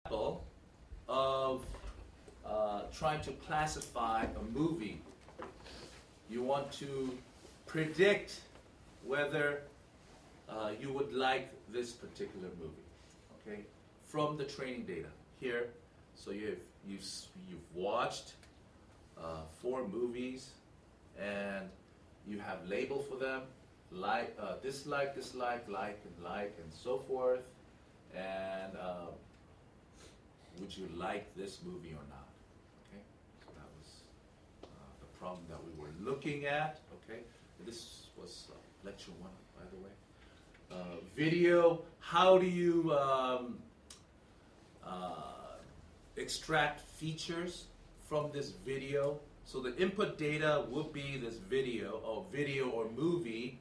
example of trying to classify a movie. You want to predict whether you would like this particular movie, okay? From the training data here. So you've watched 4 movies, and you have label for them, like, dislike, dislike, like, and so forth. And would you like this movie or not? Okay, so that was the problem that we were looking at. Okay, this was lecture 1, by the way. Video. How do you extract features from this video? So the input data would be this video or movie,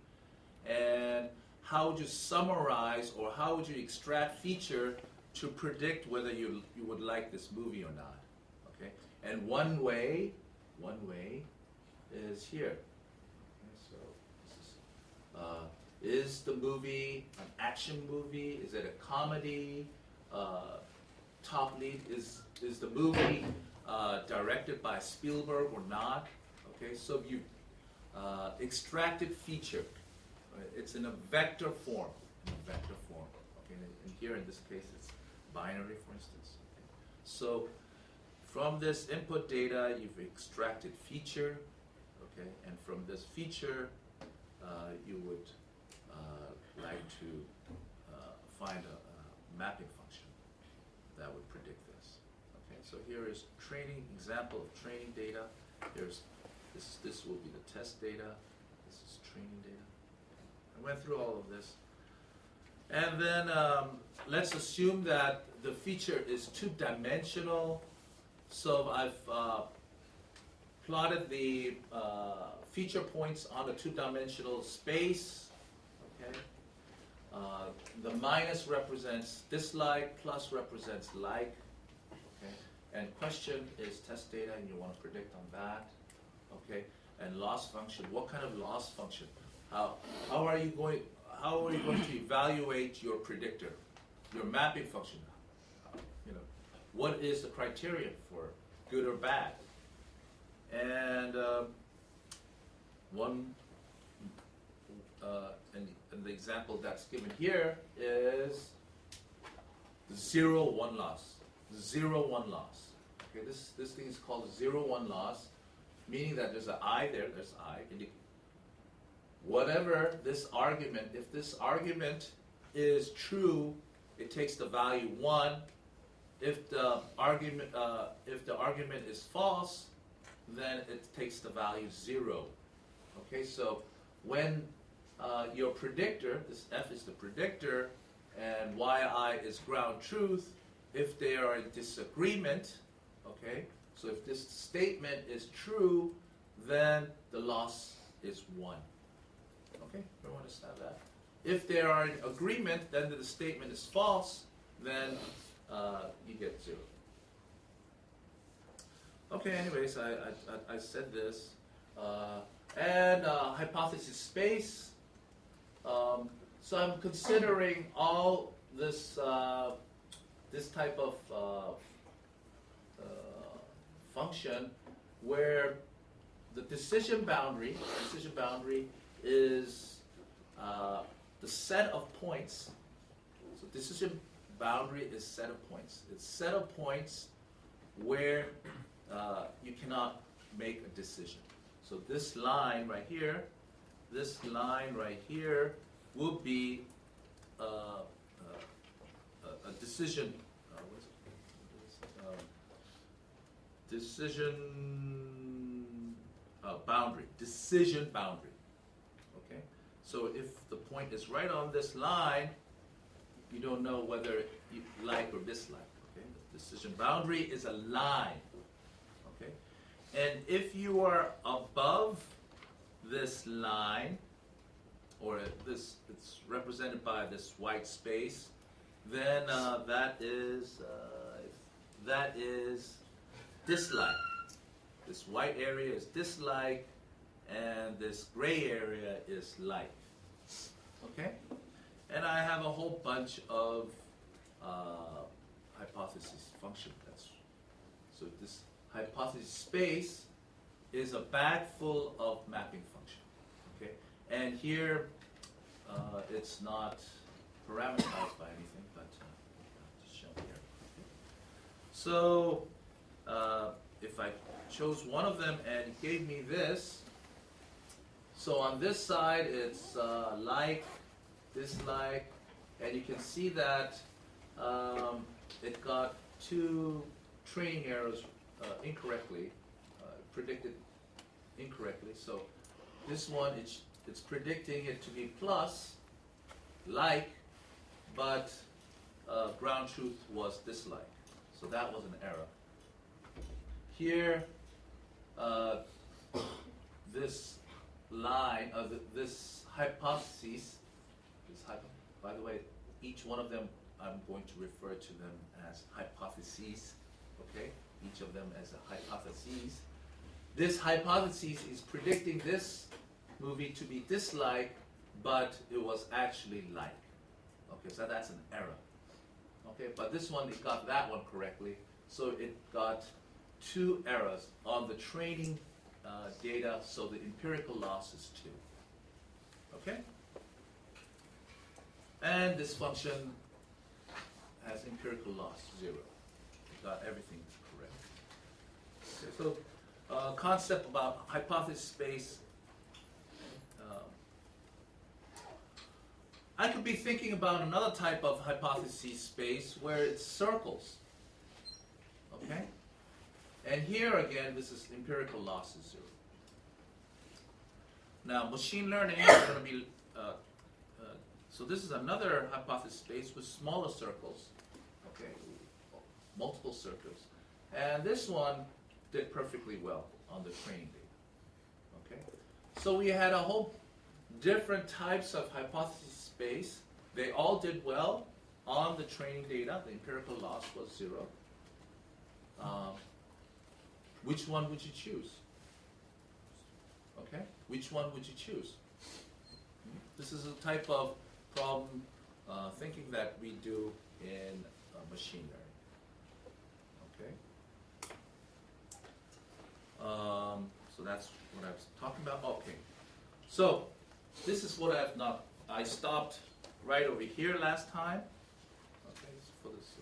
and how would you summarize or how would you extract feature to predict whether you would like this movie or not? Okay, and one way is here. Okay, so this is the movie an action movie? Is it a comedy? Top lead is the movie directed by Spielberg or not? Okay, so you extracted feature. It's in a vector form. Okay, and here in this case it's binary, for instance. Okay. So from this input data, you've extracted feature. Okay, and from this feature, you would like to find a mapping function that would predict this. Okay, so here is training example of training data. Here's this will be the test data. This is training data. I went through all of this. And then let's assume that the feature is 2-dimensional. So I've plotted the feature points on a 2-dimensional space. Okay. The minus represents dislike, plus represents like. Okay. And question is test data, and you want to predict on that. Okay. And loss function. What kind of loss function? How are you going to evaluate your predictor, your mapping function? What is the criterion for good or bad? And and the example that's given here is 0-1 loss. 0-1 loss. Okay, this thing is called 0-1 loss, meaning that there's an I there. There's I. Whatever this argument, if this argument is true, it takes the value 1. If the argument is false, then it takes the value 0. Okay, so when your predictor, this F is the predictor, and yi is ground truth, if they are in disagreement, okay, so if this statement is true, then the loss is 1. Okay, everyone understand that? If they are in agreement, then the statement is false, then you get 0. Okay, anyways, I said this. And hypothesis space. So I'm considering all this this type of function where the decision boundary is the set of points. So decision boundary is set of points. It's set of points where you cannot make a decision. So this line right here will be a decision. Decision boundary. Decision boundary. Okay. So if the point is right on this line, you don't know whether you like or dislike. Okay. The decision boundary is a line. Okay. And if you are above this line, or this, it's represented by this white space, then that is dislike. This white area is dislike, and this gray area is like. Okay? And I have a whole bunch of hypothesis function. So this hypothesis space is a bag full of mapping function. Okay, and here it's not parameterized by anything, but just shown here. Okay. So if I chose one of them and it gave me this, so on this side it's like, dislike, and you can see that it got 2 training errors incorrectly, predicted incorrectly. So this one, it's predicting it to be plus, like, but ground truth was dislike. So that was an error. Here, this line, this hypothesis, by the way, each one of them, I'm going to refer to them as hypotheses, okay? Each of them as a hypothesis. This hypothesis is predicting this movie to be dislike, but it was actually like. Okay, so that's an error. Okay, but this one, it got that one correctly, so it got 2 errors on the training data, so the empirical loss is 2. Okay? And this function has empirical loss 0. It got everything correct. Okay, so concept about hypothesis space. I could be thinking about another type of hypothesis space where it's circles. Okay? And here again, this is empirical loss is 0. Now, machine learning is going to be, so this is another hypothesis space with smaller circles, okay, multiple circles. And this one did perfectly well on the training data, okay? So we had a whole different types of hypothesis space. They all did well on the training data. The empirical loss was 0. Which one would you choose? Okay, which one would you choose? This is a type of problem thinking that we do in machine learning. Okay. So that's what I was talking about. Okay. So this is what I stopped right over here last time. Okay, for this.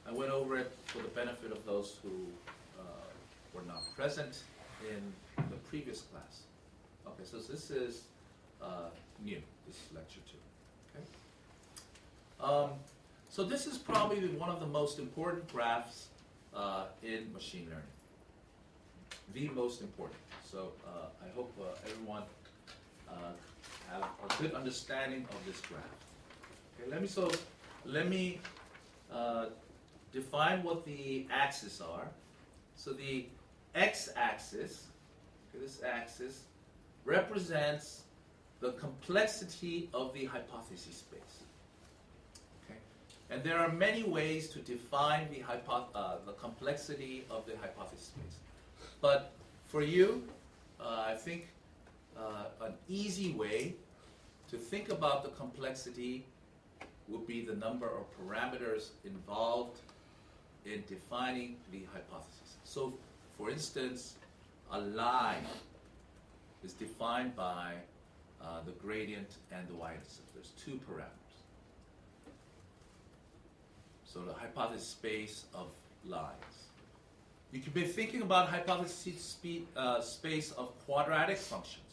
I went over it for the benefit of those who were not present in the previous class. Okay, so this is new, this is lecture 2. Okay. So this is probably one of the most important graphs in machine learning. The most important. So I hope everyone have a good understanding of this graph. Okay, let me define what the axes are. So the x-axis, okay, this axis represents the complexity of the hypothesis space. Okay, and there are many ways to define the complexity of the hypothesis space. But for you, I think an easy way to think about the complexity would be the number of parameters involved in defining the hypothesis. So, for instance, a line is defined by the gradient and the y-intercept. There's 2 parameters. So the hypothesis space of lines. You could be thinking about hypothesis space of quadratic functions.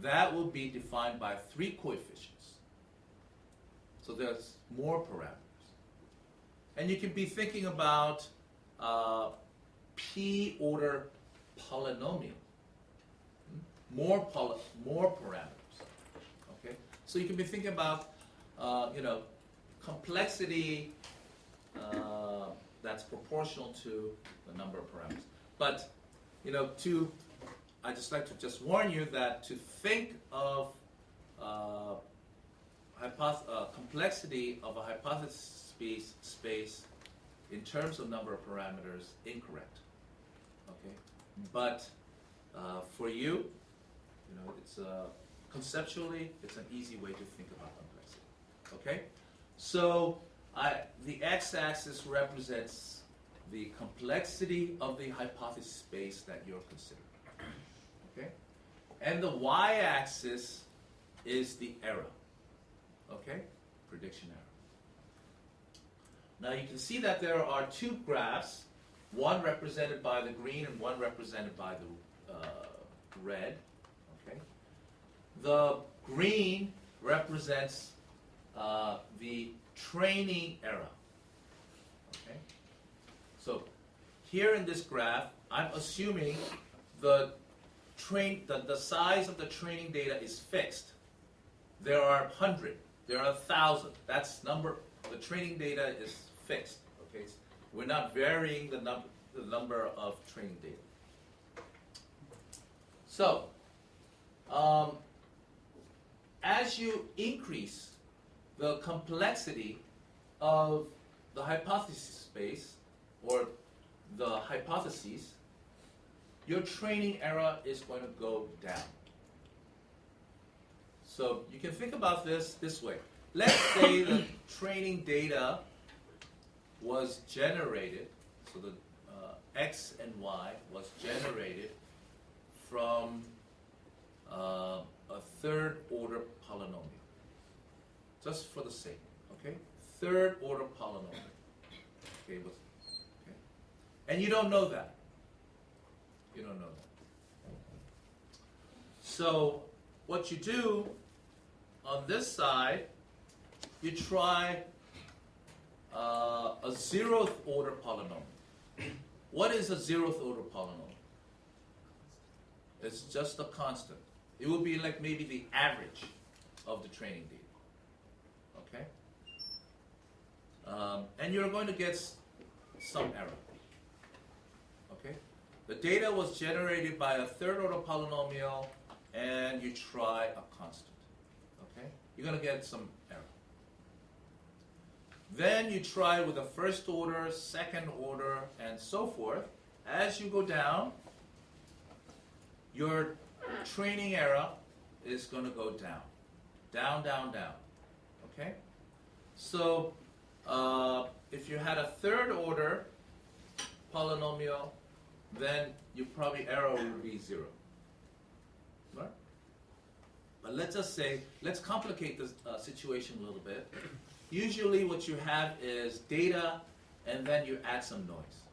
That will be defined by 3 coefficients. So there's more parameters. And you can be thinking about p-order polynomial. More parameters. Okay? So you can be thinking about complexity that's proportional to the number of parameters. But I just like to just warn you that to think of complexity of a hypothesis space in terms of number of parameters, incorrect. Okay, but for you, it's conceptually it's an easy way to think about complexity. Okay, so the x-axis represents the complexity of the hypothesis space that you're considering. Okay? And the y-axis is the error. Okay? Prediction error. Now you can see that there are two graphs, one represented by the green and one represented by the red. Okay? The green represents the training error. Okay? So here in this graph, I'm assuming the size of the training data is fixed. There are 100, there are 1,000. That's number. The training data is fixed. Okay, we're not varying the number of training data. So, as you increase the complexity of the hypothesis space or the hypotheses, your training error is going to go down. So you can think about this way. Let's say the training data was generated, so the x and y was generated from a third order polynomial. Just for the sake, okay? Third order polynomial. Okay. And you don't know that. You don't know that. So what you do on this side, you try a 0th order polynomial. What is a 0th order polynomial? It's just a constant. It will be like maybe the average of the training data. Okay? And you're going to get some error. Okay? The data was generated by a third order polynomial, and you try a constant. Okay? You're going to get some error. Then you try with a first order, second order, and so forth. As you go down, your training error is going to go down. Down, down, down. Okay? So, if you had a third order polynomial, then your probably error would be 0. Right? But let's just say, let's complicate this situation a little bit. Usually what you have is data, and then you add some noise.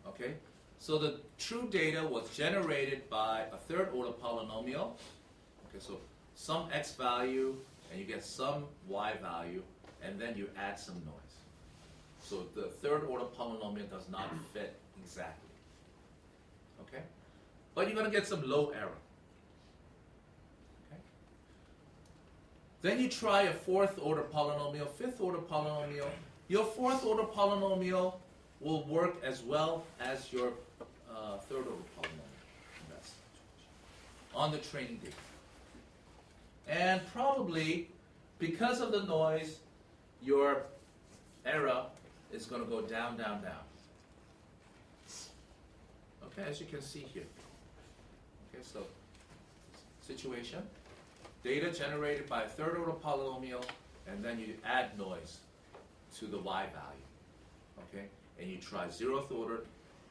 Okay? So the true data was generated by a third order polynomial. Okay, so some x value, and you get some y value, and then you add some noise. So the third order polynomial does not fit exactly. Okay? But you're going to get some low error. Okay? Then you try a 4th order polynomial, 5th order polynomial. Your 4th order polynomial will work as well as your 3rd order polynomial in that situation, on the training data. And probably, because of the noise, your error is going to go down, down, down. Okay, as you can see here. Okay, so situation, data generated by a third order polynomial, and then you add noise to the y value. Okay, and you try 0th order,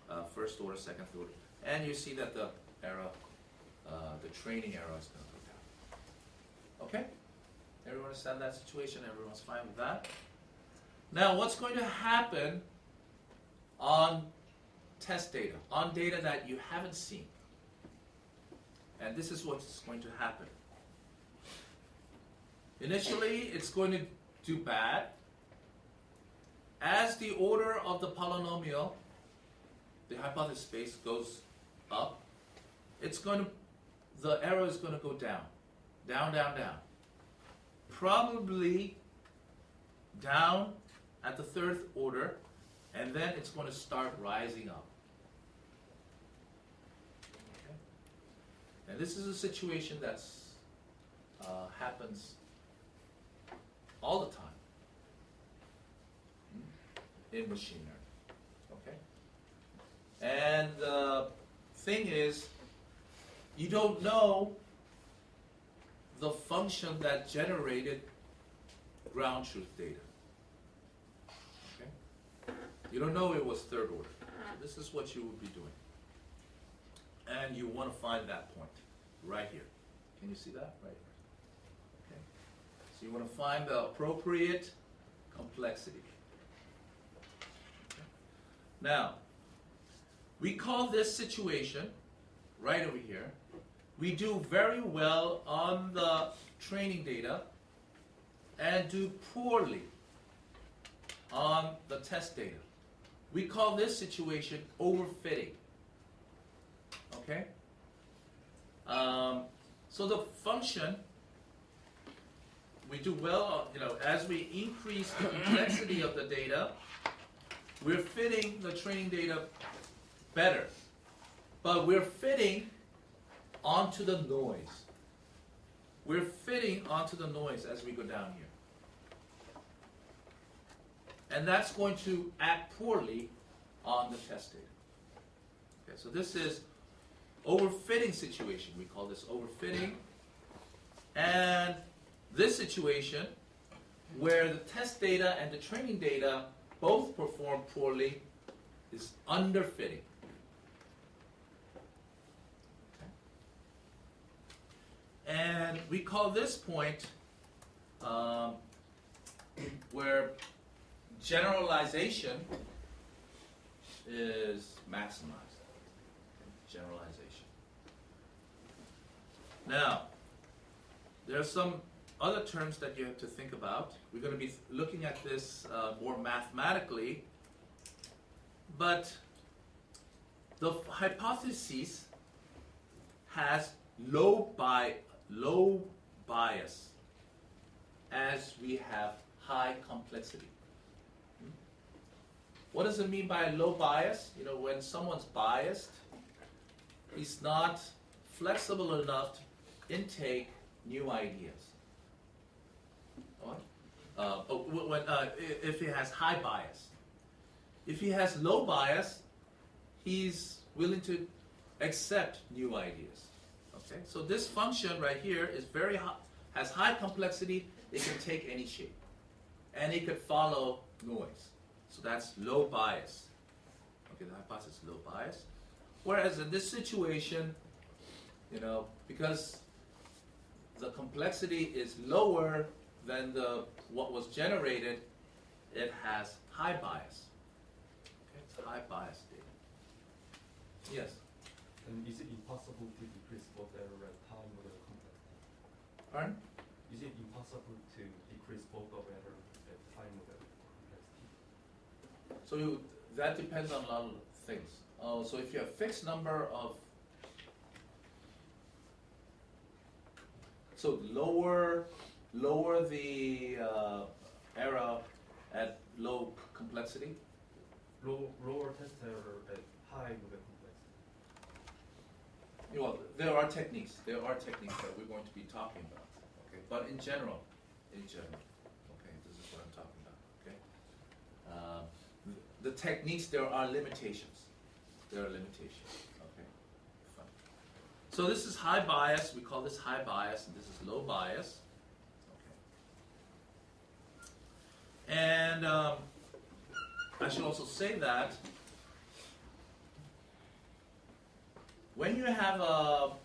1st order, 2nd order, and you see that the error, the training error is going to go down. Okay? Everyone understand that situation? Everyone's fine with that? Now, what's going to happen on test data, on data that you haven't seen? And this is what's going to happen. Initially, it's going to do bad. As the order of the polynomial, the hypothesis space goes up, the error is going to go down. Down, down, down. Probably down at the 3rd order, and then it's going to start rising up. Okay? And this is a situation that happens all the time in machine learning. Okay? And the thing is, you don't know the function that generated ground truth data. You don't know it was third order. So this is what you would be doing. And you want to find that point right here. Can you see that? Right here. Okay. So you want to find the appropriate complexity. Okay. Now, we call this situation, right over here, we do very well on the training data and do poorly on the test data. We call this situation overfitting. Okay? So the function, we do well, as we increase the complexity of the data, we're fitting the training data better. But we're fitting onto the noise. We're fitting onto the noise as we go down here. And that's going to act poorly on the test data. Okay, so this is overfitting situation. We call this overfitting. And this situation, where the test data and the training data both perform poorly, is underfitting. And we call this point where generalization is maximized. Generalization. Now, there are some other terms that you have to think about. We're going to be looking at this more mathematically, but the hypothesis has low bias as we have high complexity. What does it mean by low bias? When someone's biased, he's not flexible enough to intake new ideas. If he has high bias. If he has low bias, he's willing to accept new ideas. Okay, so this function right here is has high complexity. It can take any shape, and it could follow noise. So that's low bias. Okay, the hypothesis is low bias. Whereas in this situation, because the complexity is lower than what was generated, it has high bias. Okay, it's high bias data. Yes. And is it impossible to decrease both error at time or the complexity? Pardon? Is it impossible to decrease both of error at time or the complexity? So that depends on a lot of things. So if you have fixed number of, so lower the error at low complexity. Lower test error at high with the complexity. Well, there are techniques that we're going to be talking about. Okay, but in general, okay, this is what I'm talking about. Okay, the techniques, there are limitations. Okay, fine. So this is high bias. We call this high bias, and this is low bias. Okay. And I should also say that when you have a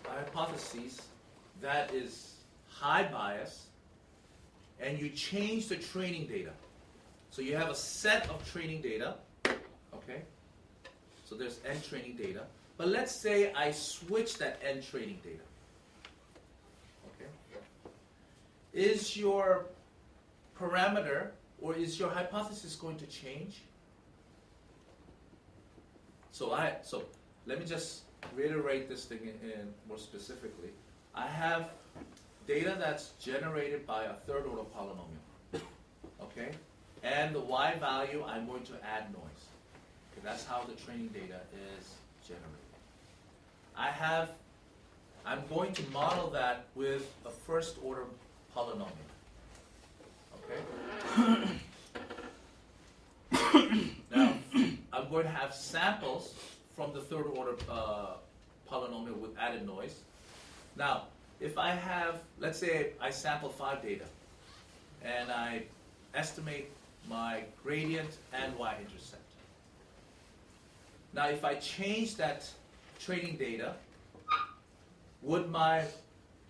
hypothesis that is high bias and you change the training data, so you have a set of training data, okay? So there's n training data, but let's say I switch that n training data, okay? Is your parameter or is your hypothesis going to change? So let me just reiterate this thing in more specifically. I have data that's generated by a third order polynomial, okay? And the y value, I'm going to add noise. Okay, that's how the training data is generated. I'm going to model that with a first order polynomial, okay? Now, I'm going to have samples from the third order polynomial with added noise. Now, if I have, let's say I sample 5 data, and I estimate my gradient and y-intercept. Now if I change that training data, would my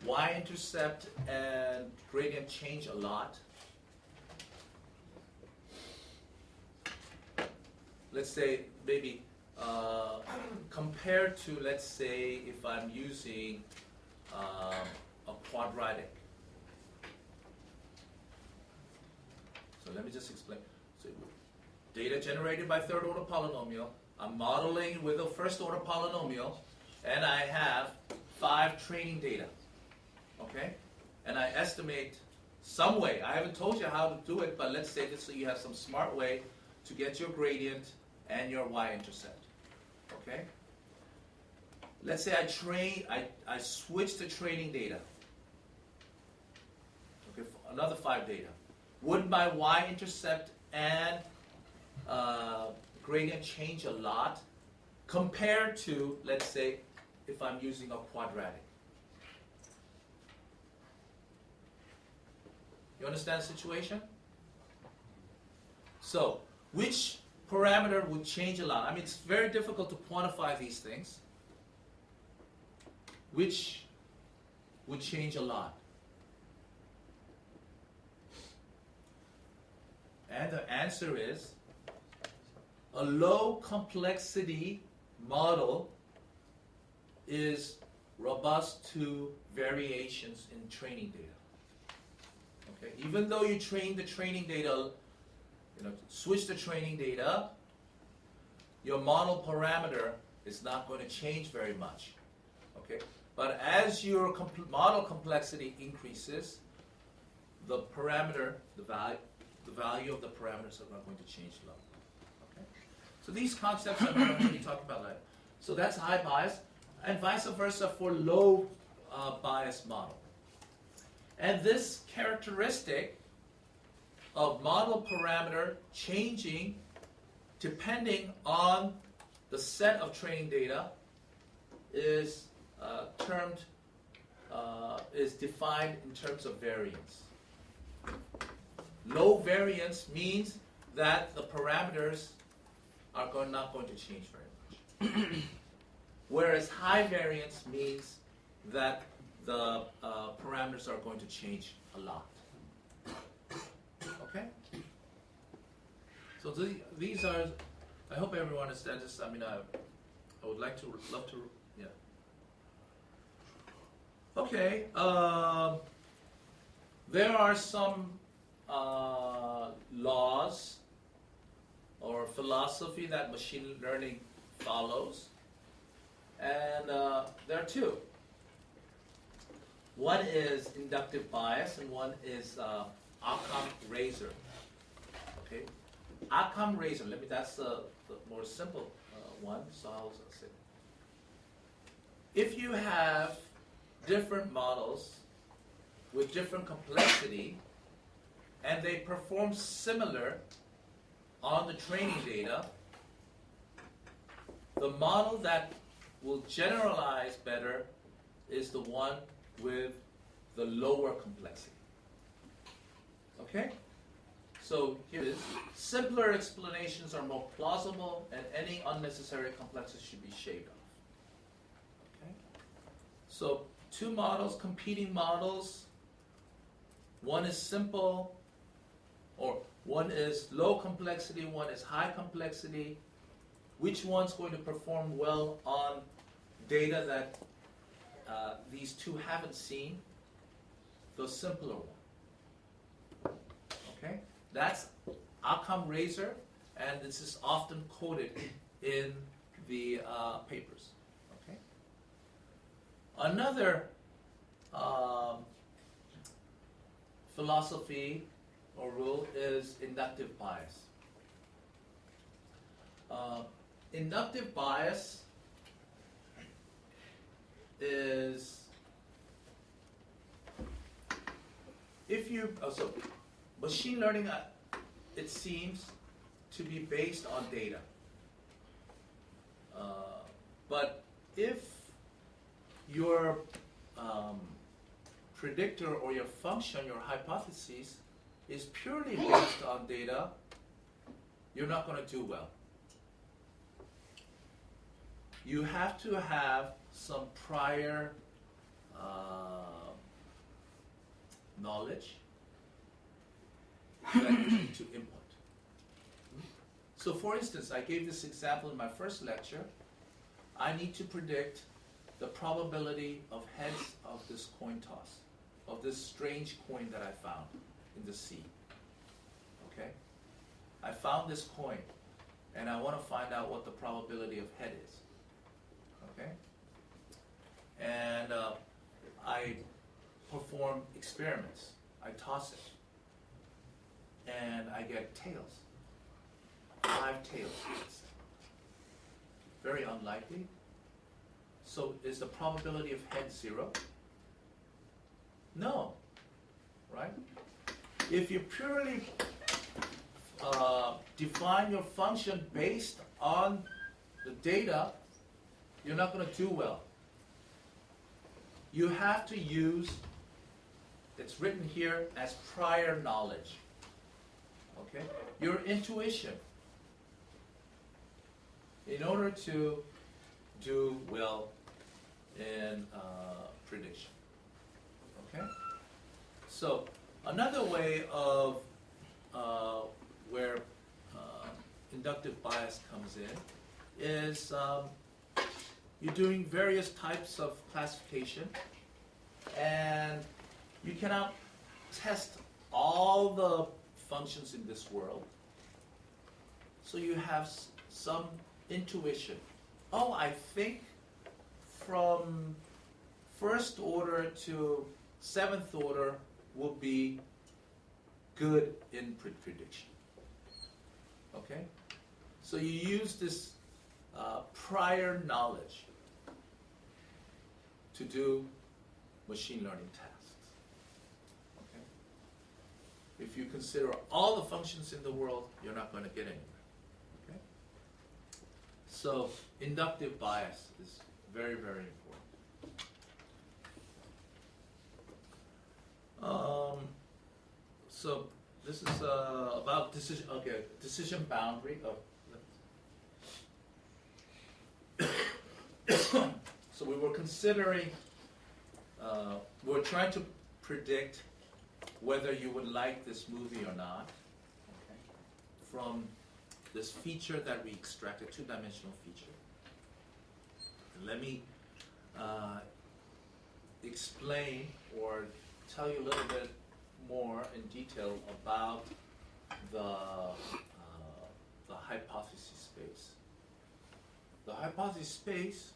y-intercept and gradient change a lot? Let's say maybe compared to, let's say, if I'm using a quadratic. So let me just explain. So data generated by third order polynomial. I'm modeling with a first order polynomial, and I have 5 training data. Okay? And I estimate some way. I haven't told you how to do it, but let's say this so you have some smart way to get your gradient and your y-intercept. Okay? Let's say I switch the training data. Okay, another 5 data. Would my y-intercept and gradient change a lot compared to, let's say, if I'm using a quadratic? You understand the situation? So, which parameter would change a lot? I mean, it's very difficult to quantify these things. Which would change a lot? And the answer is a low complexity model is robust to variations in training data. Okay? Even though you train the training data, switch the training data, your model parameter is not going to change very much. Okay? But as your model complexity increases, the parameter, the value of the parameters are not going to change a lot. Okay? So these concepts I'm going to be talking about later. So that's high bias, and vice versa for low bias model. And this characteristic of model parameter changing depending on the set of training data is is defined in terms of variance. Low variance means that the parameters are not going to change very much. Whereas high variance means that the parameters are going to change a lot. Okay? So these are, I hope everyone understands this. I mean, I would love to, yeah. Okay, there are some laws or philosophy that machine learning follows, and there are 2. One is inductive bias, and one is Occam-Razor. Okay, Occam-Razor. That's the more simple one. So I'll say, if you have different models with different complexity, and they perform similar on the training data, the model that will generalize better is the one with the lower complexity. Okay? So here it is. Simpler explanations are more plausible, and any unnecessary complexity should be shaved off. Okay? So 2 models, competing models. One is simple, or one is low complexity, one is high complexity. Which one's going to perform well on data that these 2 haven't seen? The simpler one. Okay? That's Occam-Razor, and this is often quoted in the papers. Okay? Another philosophy or rule is inductive bias. Inductive bias is so machine learning, it seems to be based on data. But if your predictor or your function, your hypothesis, is purely based on data, you're not going to do well. You have to have some prior knowledge that you need to input. So for instance, I gave this example in my first lecture. I need to predict the probability of heads of this coin toss, of this strange coin that I found in the sea. Okay? I found this coin, and I want to find out what the probability of head is. Okay? And I perform experiments. I toss it, and I get tails. 5 tails. Very unlikely. So is the probability of head 0? No. Right? If you purely define your function based on the data, you're not going to do well. You have to use, it's written here as prior knowledge. Okay? Your intuition. In order to do well in prediction. Okay? So another way of where inductive bias comes in is you're doing various types of classification, and you cannot test all the functions in this world. So you have some intuition. Oh, I think from first order to 7th order will be good in prediction. Okay? So you use this prior knowledge to do machine learning tasks. Okay? If you consider all the functions in the world, you're not going to get anywhere. Okay? So inductive bias is very, very important. So this is about decision. Okay, decision boundary of. So we were considering. We're trying to predict whether you would like this movie or not. Okay. From this feature that we extracted, 2-dimensional feature. Let me explain or tell you a little bit more in detail about the hypothesis space. The hypothesis space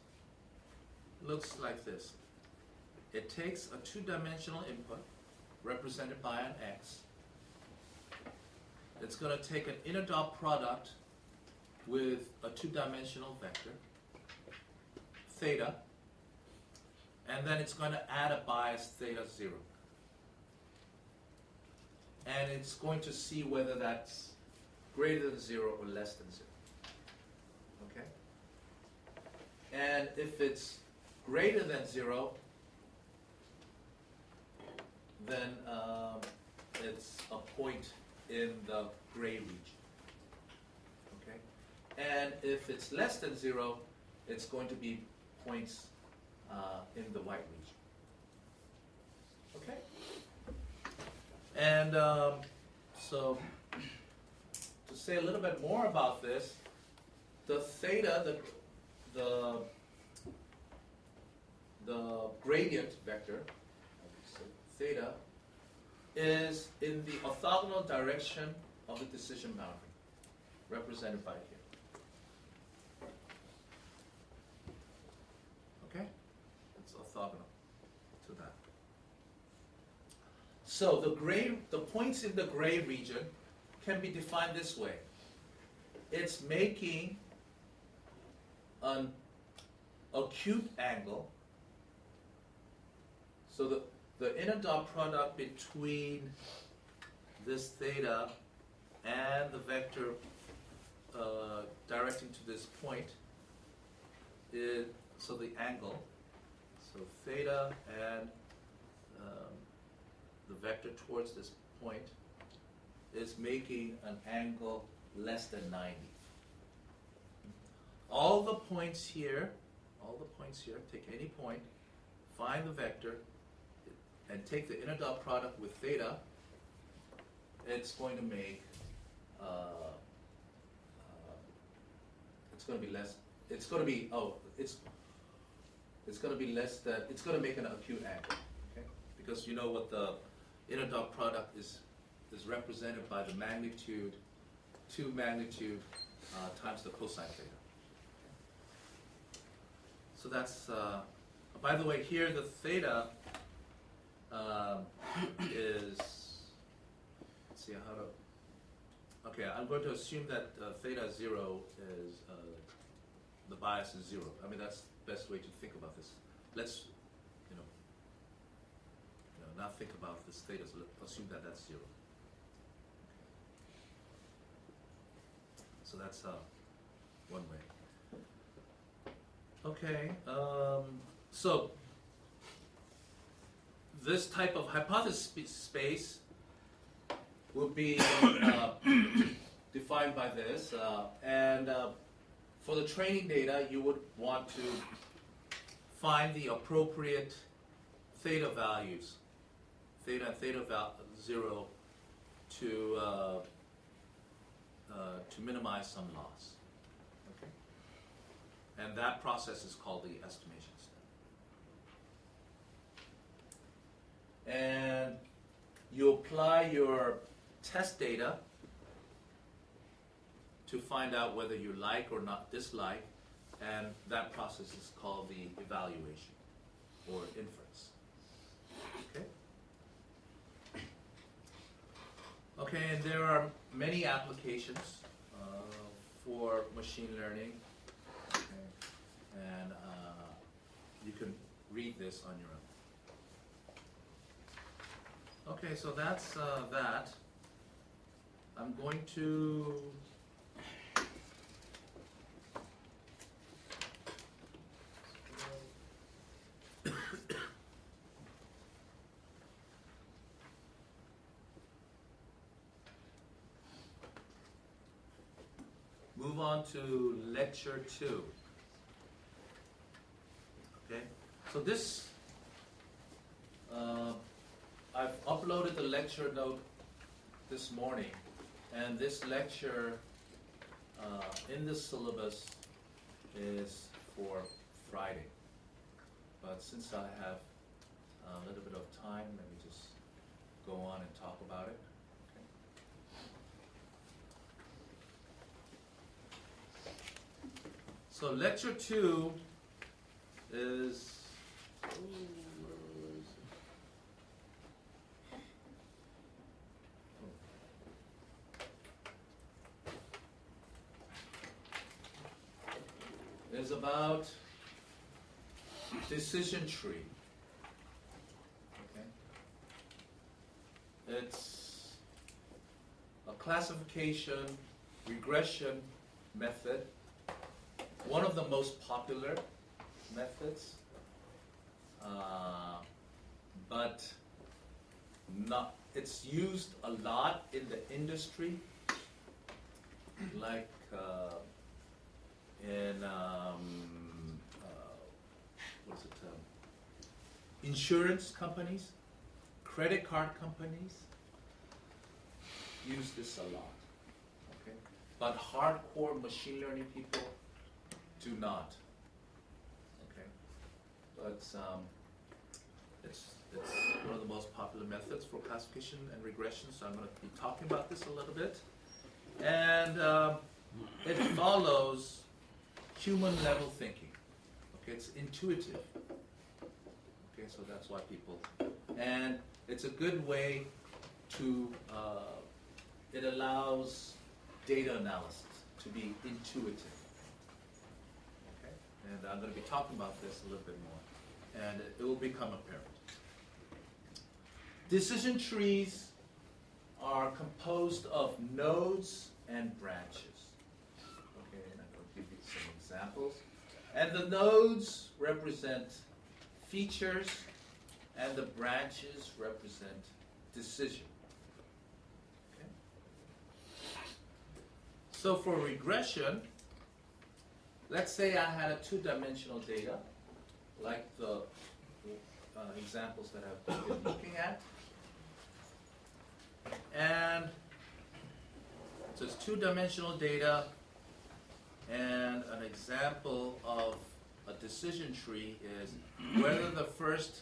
looks like this. It takes a 2-dimensional input represented by an X. It's going to take an inner dot product with a 2-dimensional vector, theta, and then it's going to add a bias theta 0. And it's going to see whether that's greater than 0 or less than 0. Okay? And if it's greater than 0, then it's a point in the gray region. Okay? And if it's less than 0, it's going to be points in the white region. Okay? And so, to say a little bit more about this, the theta, the gradient vector, so theta, is in the orthogonal direction of the decision boundary, represented by here. Okay? It's orthogonal to that. So the points in the gray region can be defined this way. It's making an acute angle. So the inner dot product between this theta and the vector directing to this point is, so the angle, so theta and the vector towards this point is making an angle less than 90. All the points here, take any point, find the vector, and take the inner dot product with theta. It's going to make, it's going to be less, it's going to be, it's going to be less than, it's going to make an acute angle, okay? Because you know what the inner dot product is represented by the magnitude, 2 magnitude times the cosine theta. So that's, by the way, here the theta is, let's see how to, okay, I'm going to assume that theta 0 is, the bias is 0. I mean, that's the best way to think about this. Let's, not think about this theta, so let's assume that that's 0. So that's one way. Okay, so this type of hypothesis space will be defined by this, and for the training data, you would want to find the appropriate theta values, theta and theta 0, to minimize some loss. Okay, and that process is called the estimation step. And you apply your test data to find out whether you like or not dislike, and that process is called the evaluation or inference. Okay? Okay, and there are many applications for machine learning, okay, and you can read this on your own. Okay, so that's that. I'm going to move on to lecture 2. Okay, so this, I've uploaded the lecture note this morning, and this lecture in the syllabus is for Friday. But since I have a little bit of time, let me just go on and talk about it. So lecture 2 is, is about decision tree. Okay. It's a classification regression method. One of the most popular methods, but it's used a lot in the industry, like in insurance companies, credit card companies use this a lot. Okay, but hardcore machine learning people do not. Okay, but it's one of the most popular methods for classification and regression. So I'm going to be talking about this a little bit, and it follows human level thinking. Okay, it's intuitive. Okay, so that's why people, and it's a good way to. It allows data analysis to be intuitive. And I'm going to be talking about this a little bit more, and it will become apparent. Decision trees are composed of nodes and branches. Okay, and I'm going to give you some examples. And the nodes represent features, and the branches represent decision. Okay? So for regression, let's say I had a two-dimensional data, like the examples that I've been looking at. And so it's two-dimensional data, and an example of a decision tree is whether the first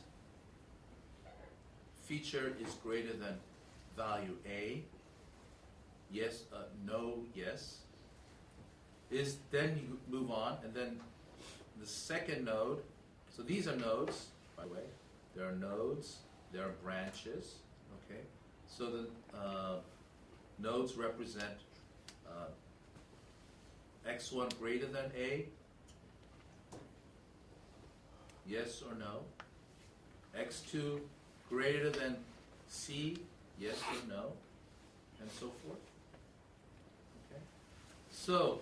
feature is greater than value A, yes, no, yes, is then you move on, and then the second node, so these are nodes, by the way, there are nodes, there are branches, okay, so the nodes represent x1 greater than A, yes or no, x2 greater than C, yes or no, and so forth. Okay. So,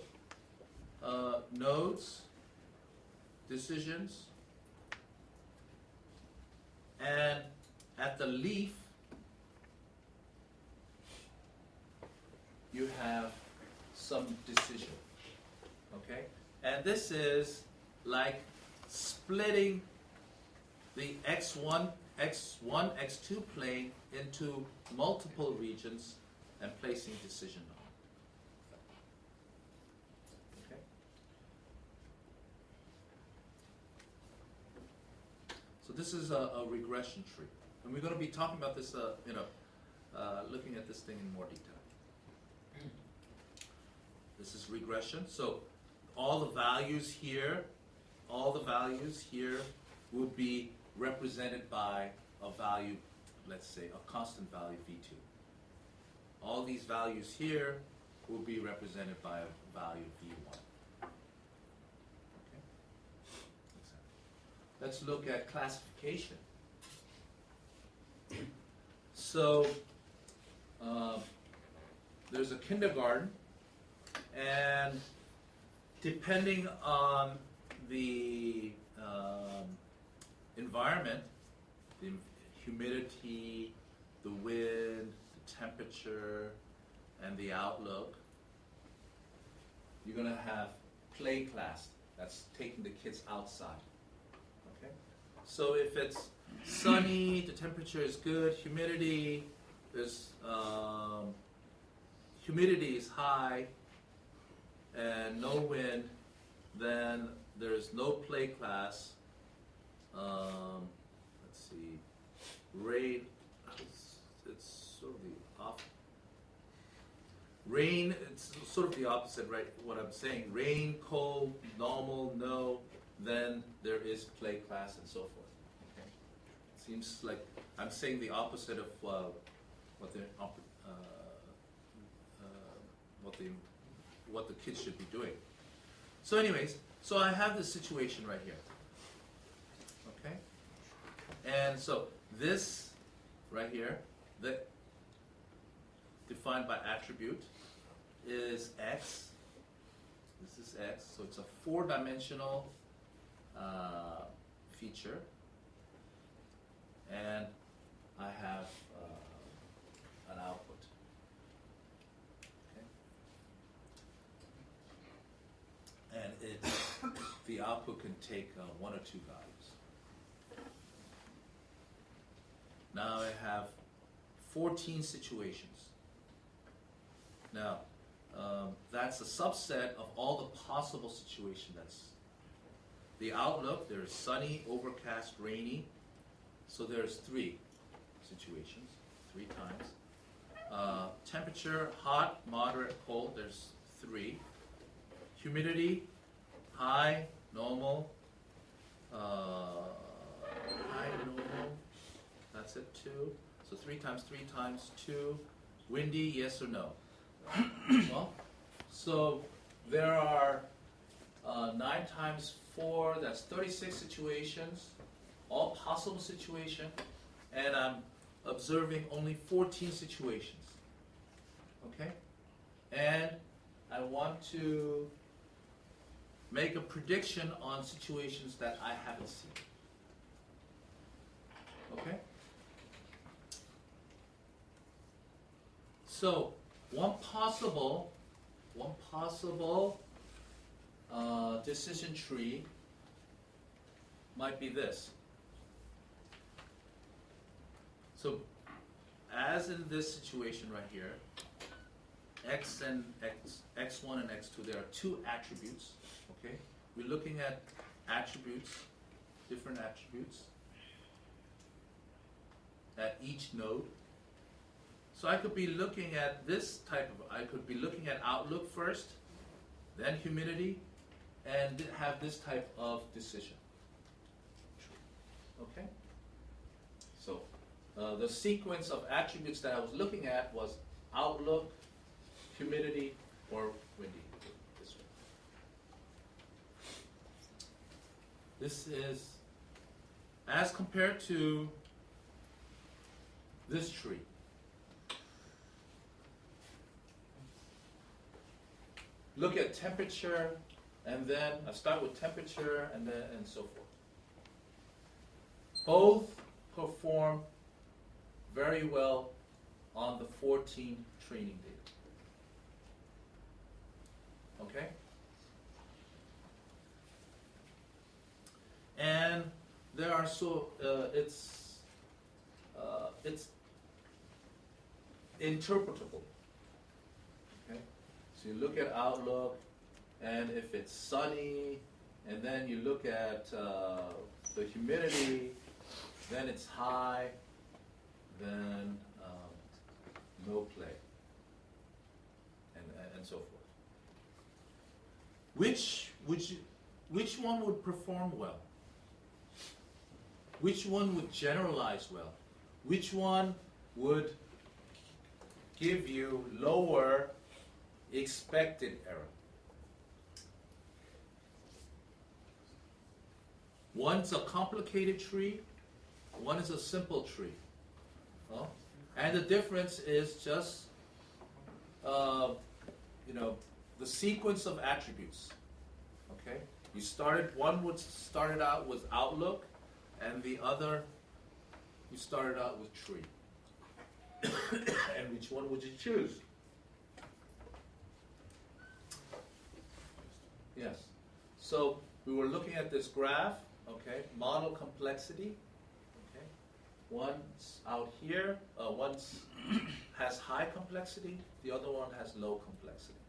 nodes, decisions, and at the leaf, you have some decision. Okay? And this is like splitting the x1, x2 plane into multiple regions and placing decision on. Okay? So this is a regression tree. And we're going to be talking about this, looking at this thing in more detail. This is regression. So all the values here would be represented by a value, let's say a constant value V2. All these values here will be represented by a value V1. Okay? Let's look at classification. So there's a kindergarten, and depending on the environment, the humidity, the wind, the temperature, and the outlook, you're going to have play class. That's taking the kids outside. Okay? So if it's sunny, the temperature is good, humidity is high, and no wind, then there's no play class. Let's see, rain, it's sort of the opposite. Rain, it's sort of the opposite, right? What I'm saying, rain, cold, normal, no, then there is play class and so forth. Okay? Seems like I'm saying the opposite of what the kids should be doing. So anyways, so I have this situation right here. Okay? And so this right here, that defined by attribute, is x. This is x, so it's a four-dimensional feature. And I have an output. Okay? And the output can take one or two values. Now I have 14 situations. Now, that's a subset of all the possible situations. That's the outlook. There's sunny, overcast, rainy. So there's 3 situations, 3 times. Temperature, hot, moderate, cold, there's 3. Humidity, high, normal, that's it, 2. So 3 times 3 times 2. Windy, yes or no? Well, so there are 9 times 4, that's 36 situations, all possible situations, and I'm observing only 14 situations. Okay? And I want to make a prediction on situations that I haven't seen. Okay? So, one possible one possible decision tree might be this. So, as in this situation right here, x1 and x2, there are two attributes, okay? We're looking at attributes, different attributes at each node. So I could be looking at this I could be looking at outlook first, then humidity, and have this type of decision. Okay? So the sequence of attributes that I was looking at was outlook, humidity, or windy. This way. This is as compared to this tree. Look at temperature, and then I start with temperature, and so forth. Both perform very well on the 14 training data. Okay? And there are it's interpretable. Okay? So you look at outlook, and if it's sunny, and then you look at the humidity, then it's high, then no play, and so forth. Which one would perform well? Which one would generalize well? Which one would give you lower expected error? One's a complicated tree, one is a simple tree. Huh? And the difference is just, the sequence of attributes. Okay? One started out with outlook, and the other, you started out with tree. And which one would you choose? Yes. So we were looking at this graph, okay, model complexity. Okay. One's out here, one's has high complexity, the other one has low complexity.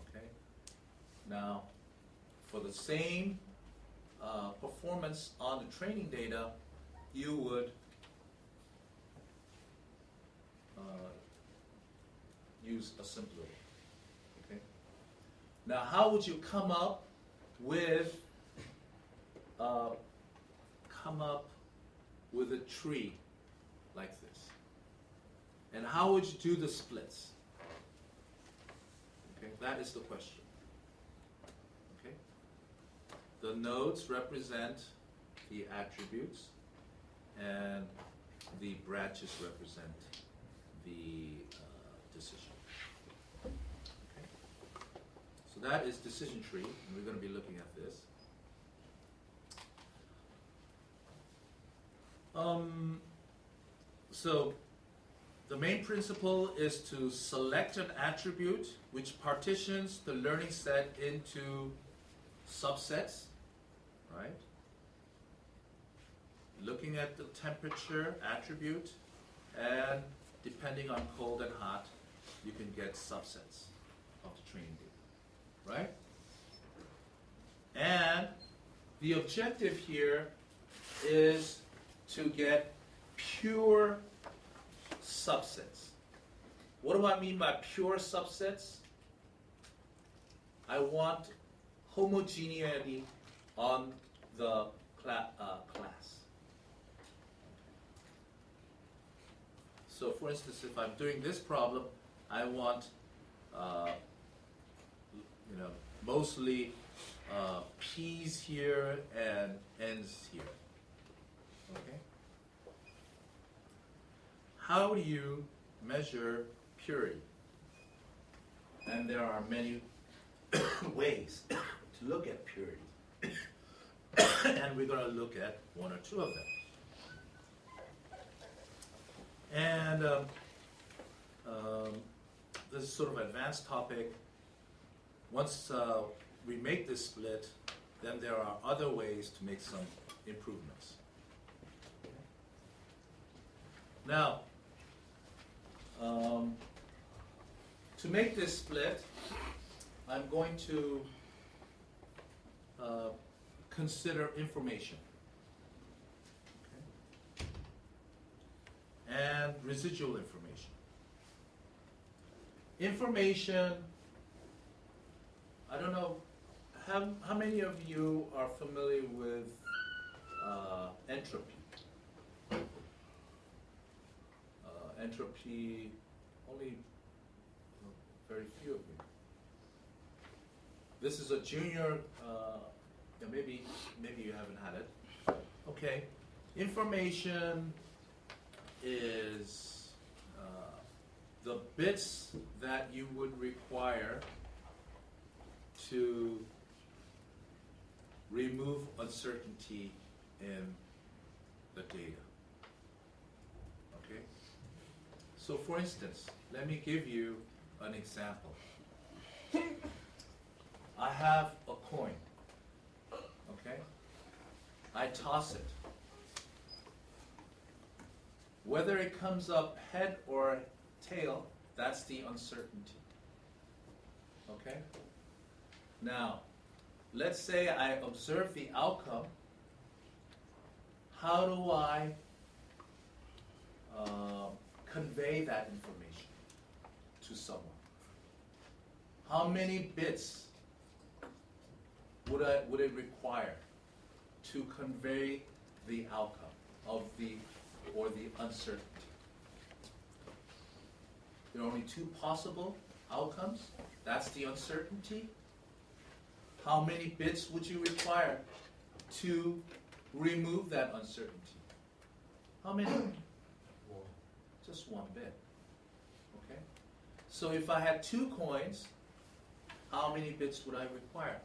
Okay. Now, for the same performance on the training data, you would use a simpler one. Okay. Now, how would you come up with a tree like this? And how would you do the splits? Okay, that is the question. Okay. The nodes represent the attributes, and the branches represent the decision. Okay. So that is decision tree, and we're going to be looking at this. So the main principle is to select an attribute which partitions the learning set into subsets, right? Looking at the temperature attribute, and depending on cold and hot, you can get subsets of the training data, right? And the objective here is to get pure subsets. What do I mean by pure subsets? I want homogeneity on the class. So for instance, if I'm doing this problem, I want mostly P's here and N's here. Okay? How do you measure purity? And there are many ways to look at purity. And we're going to look at one or two of them. And this is sort of an advanced topic, once we make this split, then there are other ways to make some improvements. Now, to make this split, I'm going to consider information. Okay. And residual information. Information, I don't know, how many of you are familiar with entropy? Entropy, only very few of you. This is a junior, yeah, maybe you haven't had it. Okay, information is the bits that you would require to remove uncertainty in the data. Okay? So for instance, let me give you an example. I have a coin. Okay? I toss it. Whether it comes up head or tail, that's the uncertainty. Okay? Now, let's say I observe the outcome. How do I convey that information to someone? How many bits would it require to convey the outcome of the uncertainty? There are only two possible outcomes. That's the uncertainty. How many bits would you require to remove that uncertainty? How many? Just one bit. Okay? So if I had two coins, how many bits would I require?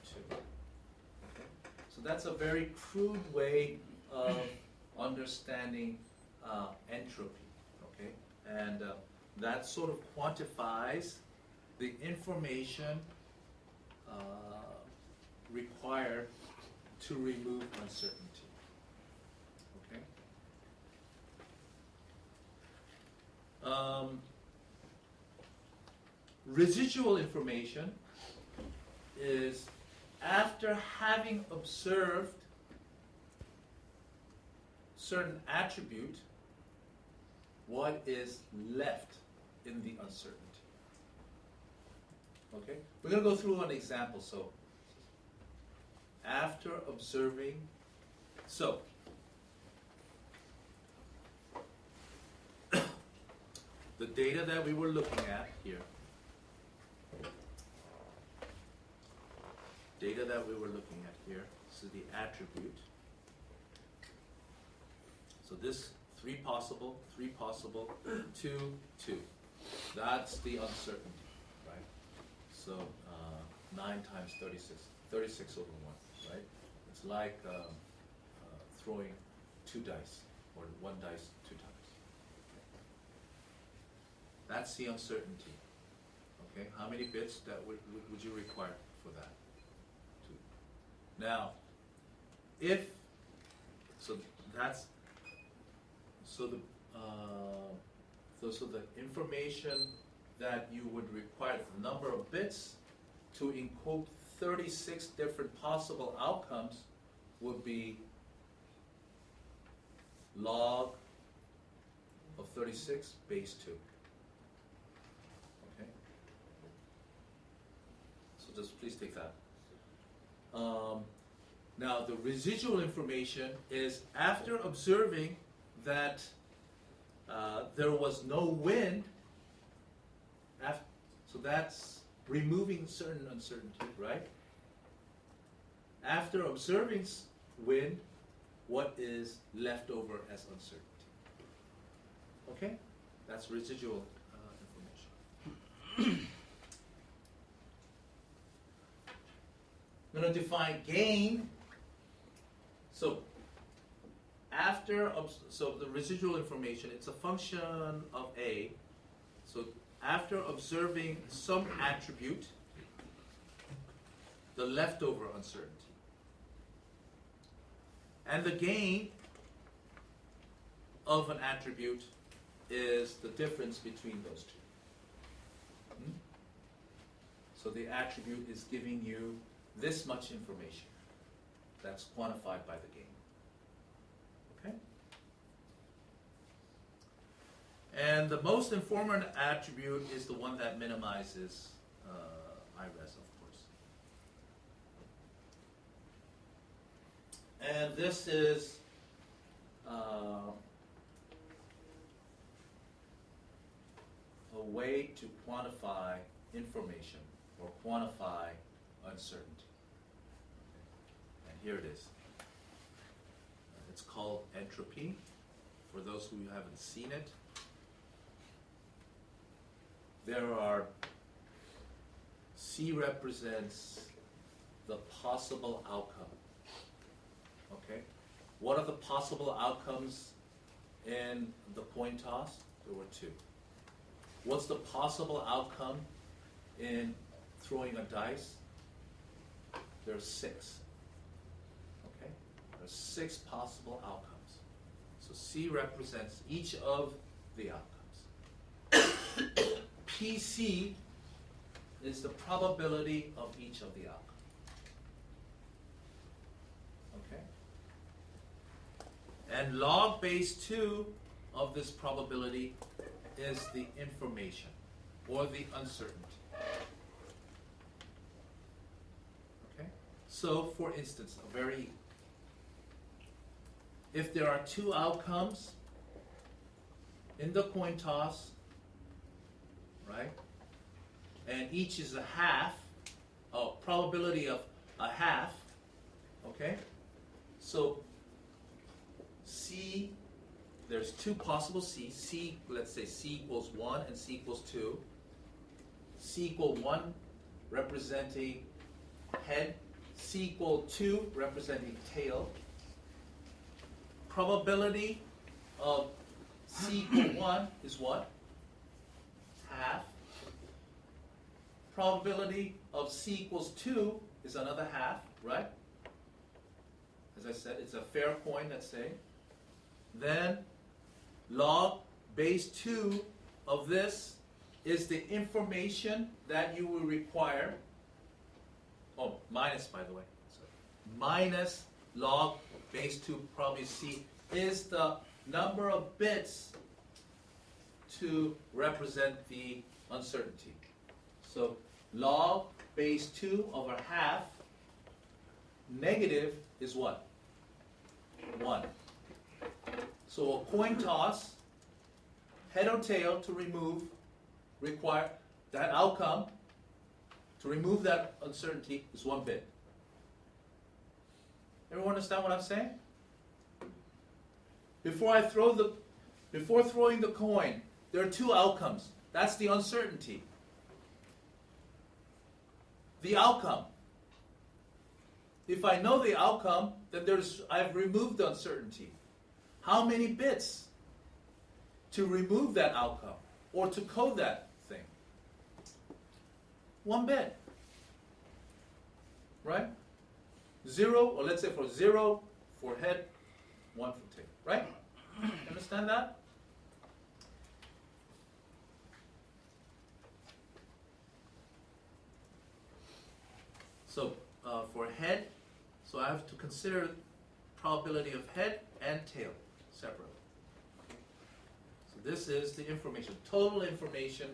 Two. Okay? So that's a very crude way of understanding entropy. Okay? And that sort of quantifies the information required to remove uncertainty. Okay? Residual information is after having observed certain attribute, what is left in the uncertainty. Okay? We're going to go through an example. So, after observing, so, the data that we were looking at here, this is the attribute. So this, three possible, 2, 2. That's the uncertainty, right? So 9 times 36, 36 over 1, right? It's like throwing 2 dice, or 1 dice 2 times. That's the uncertainty. Okay, how many bits that would you require for that? 2. Now, if so, that's so the information that you would require, the number of bits to encode 36 different possible outcomes would be log of 36 base 2. Okay? So just please take that. Now the residual information is after observing that there was no wind, so that's removing certain uncertainty, right? After observing wind, what is left over as uncertainty? Okay? That's residual information. I'm going to define gain. So the residual information, it's a function of A. So after observing some attribute, the leftover uncertainty. And the gain of an attribute is the difference between those two. So the attribute is giving you this much information. That's quantified by the gain. Okay? And the most informant attribute is the one that minimizes IRES, of course. And this is a way to quantify information or quantify uncertainty. And here it is. It's called entropy. For those who haven't seen it, there are, C represents the possible outcome. Okay? What are the possible outcomes in the coin toss? There were two. What's the possible outcome in throwing a dice? There's 6. Okay? There's 6 possible outcomes. So C represents each of the outcomes. PC is the probability of each of the outcomes. Okay? And log base 2 of this probability is the information or the uncertainty. Okay? So, for instance, if there are 2 outcomes in the coin toss, right? And each is a half, probability of a half, okay? So C, there's 2 possible C's. C, let's say C equals 1 and C equals 2. C equal 1 representing head, C equal 2 representing tail. Probability of C equal 1 is what? Half. Probability of C equals 2 is another half, right? As I said, it's a fair coin, let's say. Then log base 2 of this is the information that you will require. Oh, minus, by the way. Sorry. Minus log base 2, probably C, is the number of bits to represent the uncertainty. So log base 2 over half, negative is what? 1. So a coin toss, head or tail to remove, require that outcome, to remove that uncertainty is 1 bit. Everyone understand what I'm saying? Before throwing the coin, there are 2 outcomes. That's the uncertainty. The outcome. If I know the outcome, then I've removed the uncertainty. How many bits to remove that outcome or to code that thing? 1 bit. Right? 0, or let's say for 0 for head, 1 for tail. Right? Understand that? So for head, so I have to consider probability of head and tail separately. So this is the information, total information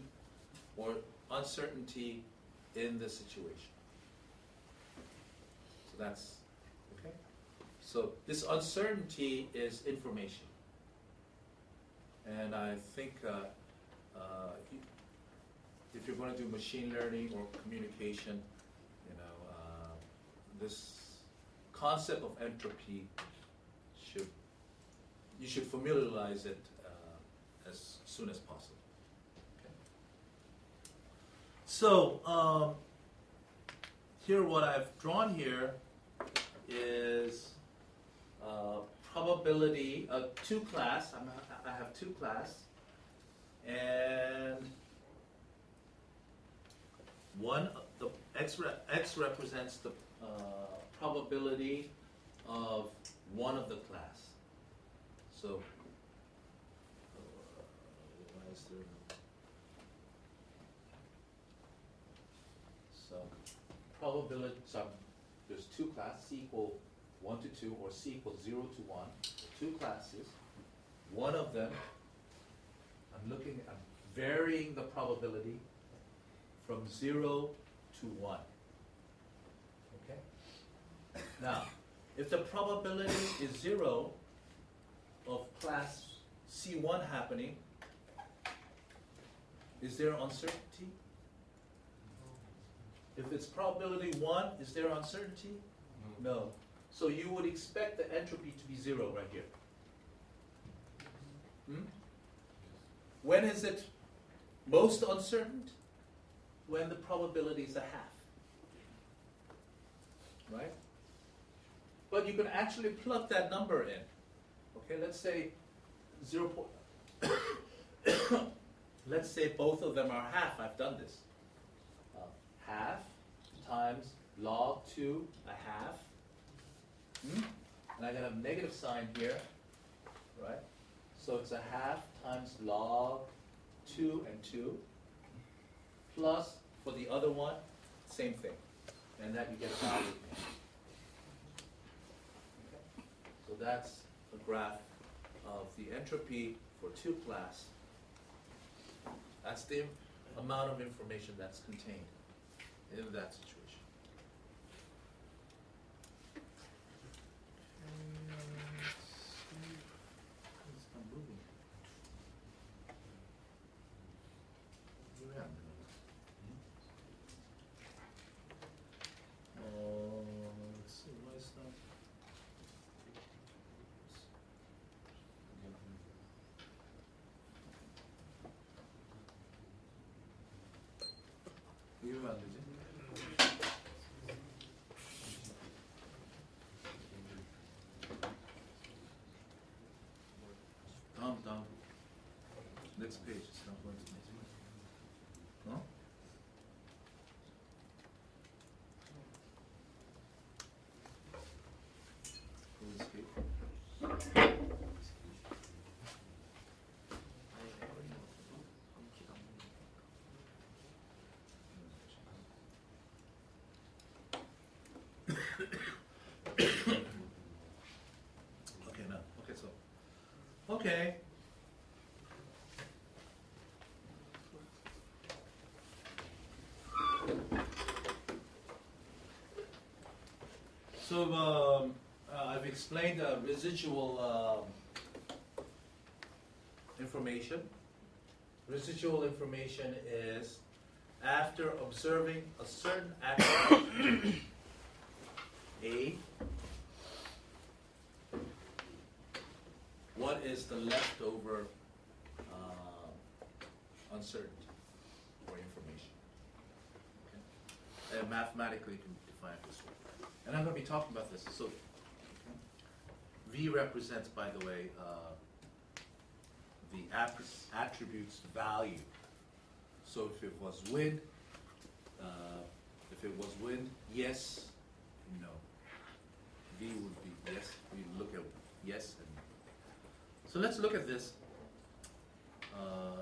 or uncertainty in the situation. So that's, okay? So this uncertainty is information. And I think if you're going to do machine learning or communication, this concept of entropy you should familiarize it as soon as possible. Okay. So here what I've drawn here is probability of 2 class. I have 2 class, and the X represents the probability of one of the class. So, why is there no? So, probability, so there's two classes, C equal 1 to 2 or C equals 0 to 1, two classes. One of them, I'm varying the probability from 0 to 1. Okay? Now, if the probability is 0 of class C1 happening, is there uncertainty? If it's probability 1, is there uncertainty? No. So you would expect the entropy to be 0 right here. When is it most uncertain? When the probability is a half. Right? But you can actually plug that number in. Okay, let's say 0. Let's say both of them are half. I've done this. Half times log 2 a half. And I got a negative sign here, right? So it's a half times log 2 and 2, plus for the other one, same thing. And that you get a value. Okay. So that's a graph of the entropy for 2 class. That's the amount of information that's contained in that situation. It's not moving. Let's see, why is not? 이러면 안 되지? 다음. Next page. It's not going to be. Huh? Full escape. Okay, now. Okay, so. Okay. So I've explained the residual information. Residual information is after observing a certain action A, what is the leftover uncertainty or information? Okay. Mathematically, you can define it this way. And I'm going to be talking about this. So, V represents, by the way, the attributes value. So if it was wind, yes, no. V would be yes. We look at yes and no. So let's look at this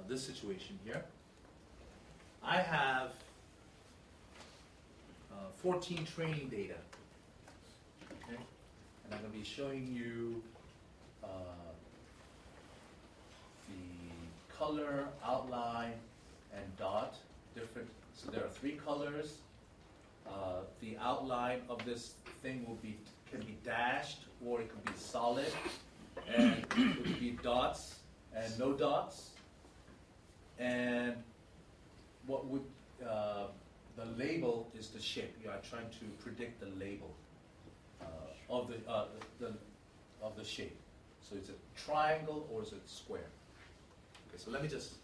this situation here. I have 14 training data. Okay? And I'm going to be showing you the color, outline, and dot. Different. So there are 3 colors. The outline of this thing can be dashed, or it can be solid, and it could be dots and no dots. And what would the label is the shape. You are trying to predict the label of the shape. So is it triangle or is it square? Okay, so let me just.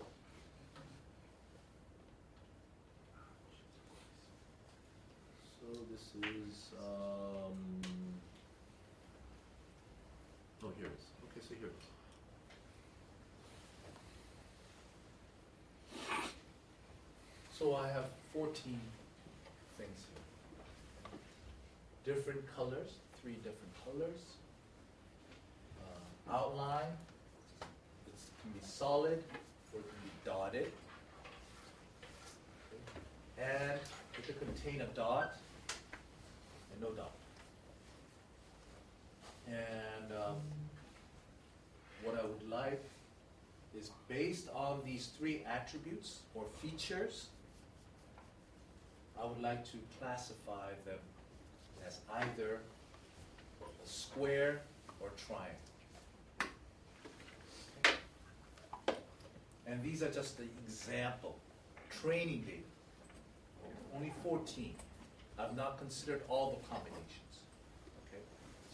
So this is. Oh, here it is. Okay, so here it is. So I have 14 things here. Different colors, 3 different colors. Outline, it can be solid or it can be dotted. And it could contain a dot and no dot. And what I would like is, based on these 3 attributes or features, I would like to classify them as either a square or triangle. And these are just the example, training data. Only 14. I've not considered all the combinations. Okay?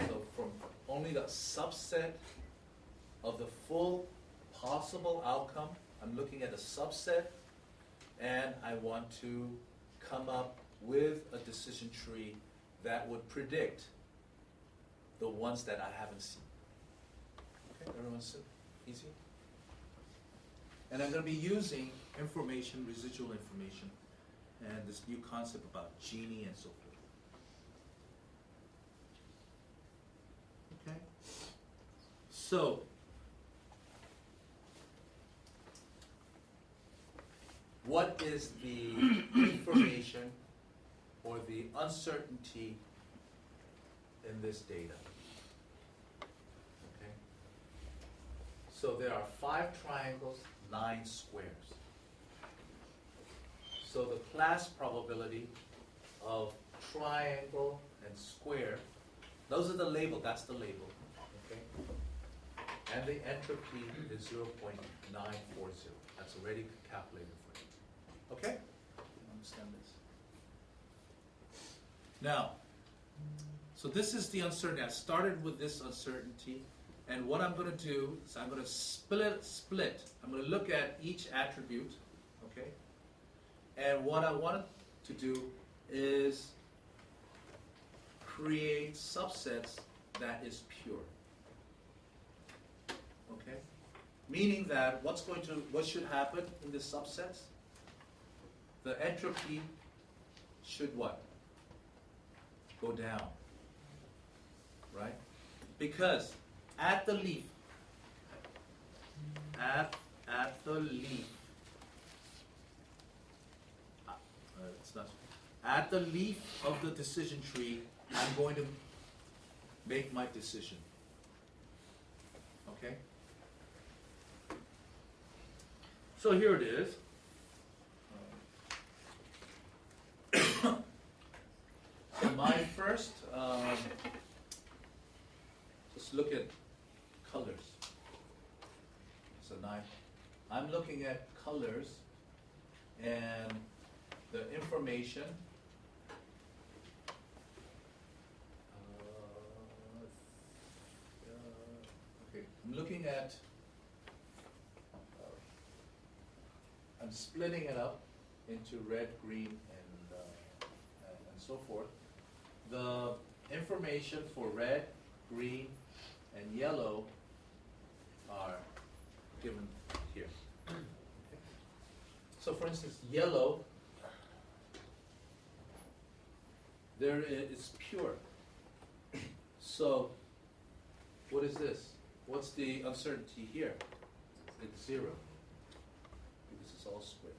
So from only the subset of the full possible outcome, I'm looking at a subset, and I want to come up with a decision tree that would predict the ones that I haven't seen. Okay, everyone's easy? And I'm going to be using information, residual information, and this new concept about Gini and so forth. Okay? So, what is the information or the uncertainty in this data? Okay? So there are 5 triangles, 9 squares. So the class probability of triangle and square, those are the label, that's the label. Okay? And the entropy is 0.940. That's already calculated for you. Okay? You understand this? Now, so this is the uncertainty. I started with this uncertainty, and what I'm going to do is I'm going to split. I'm going to look at each attribute, okay? And what I want to do is create subsets that is pure. Okay? Meaning that what should happen in the subsets? The entropy should what? Go down. Right? Because at the leaf, at the leaf of the decision tree, I'm going to make my decision. Okay? So here it is. So my first, just look at colors. So now I'm looking at colors and the information. Okay, I'm looking at. I'm splitting it up into red, green, and so forth. The information for red, green, and yellow are given here. Okay. So for instance, yellow, there is pure. So what is this? What's the uncertainty here? It's 0. Because it's all squares.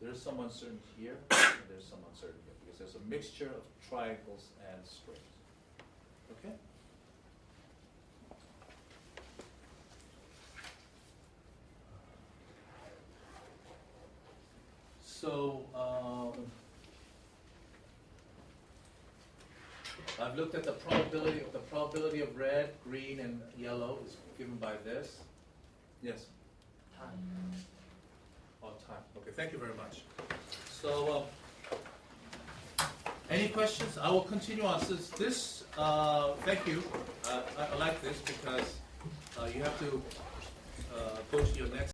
There's some uncertainty here, and there's some uncertainty here, because there's a mixture of triangles and squares. Okay? So, I've looked at the probability of red, green, and yellow is given by this. Yes? Time. Oh, time. Okay, thank you very much. So, any questions? I will continue on. Since this, thank you. I like this because you have to go to your next